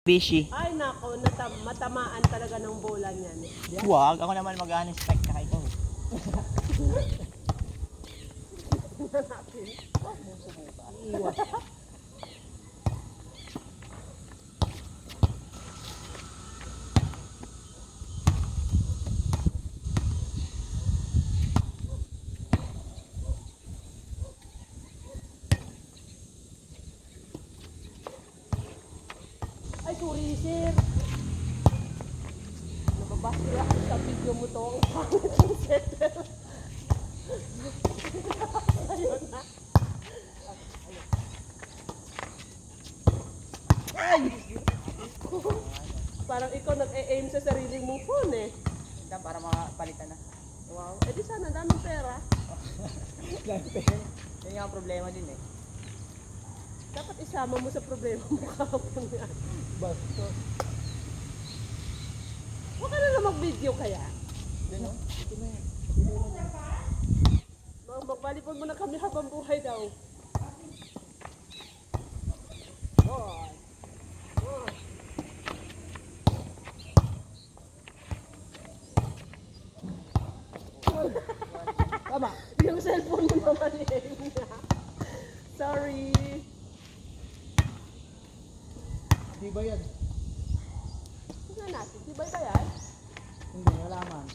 Fishy. Ay nako, matamaan talaga ng bola niyan. Huwag, ako naman mag-unexpect ka ito. Iwas. Ay, sorry sir. Nababasa ako sa video mo to. Ang pangit yung setter. Ayun na. Ay! Parang ikaw nag-e-aim sa sariling mong phone eh. Para makapalitan na. Wow. Eh di sana, daming pera. Yan yung problema din eh. Dapat isama mo sa problema mo kahapon yan. Basto. Huwag ka na lang mag-video kaya. Yan o. Magbalipon mo na kami habang buhay daw. Boy. Boy. Tama. Yung cellphone mo naman eh. Sorry. Di ba yan? Tingnan natin. Di ba yan? Hindi, nalaman.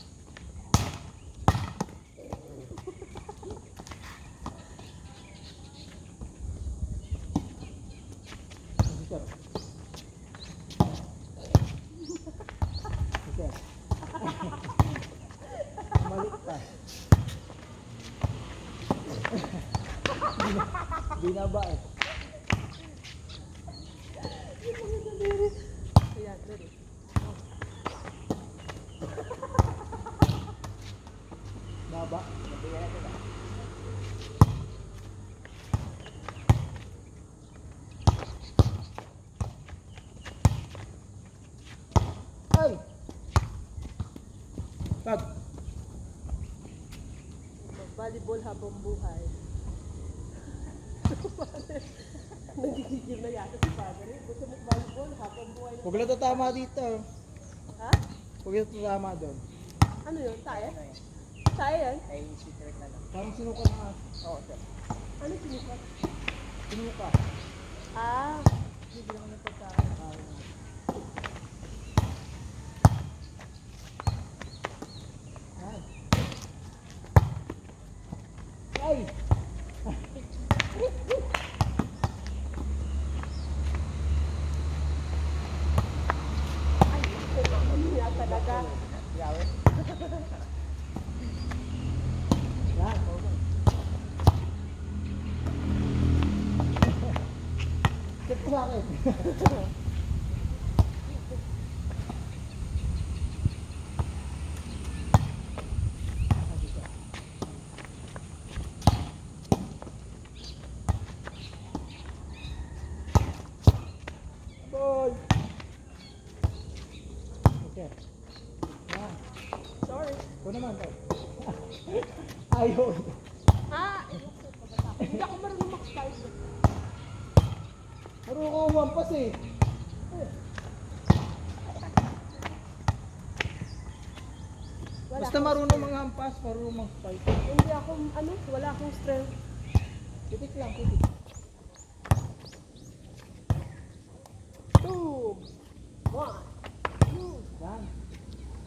Balik pa. Binaba eh. Ayan, ready. Baba. Ay! Tag! Volleyball habang buhay. Nagigigil na yata si Father. Gusto mo volleyball habang buhay. Huwag lang tatama dito. Ha? Huwag lang tatama doon. Ano yun? Tayo? Tayo yan? Ay, secret na lang. Parang sinuka na. Oo, sir. Ano sinukat? Sinuka. Ah. Hindi naman ng pagkain. Ay! Ay, ano niya talaga. Yawe. Yan, okay. Check ko sa akin. Boy! Okay. Yan. Sorry. Ito naman to. Ayaw. Ah, hindi ako marunong mag-slide. Marunong ko umampas eh. Basta marunong mga hampas, marunong mag-fight. Hindi ako, wala akong strength. Titik lang, titik. 2, 1.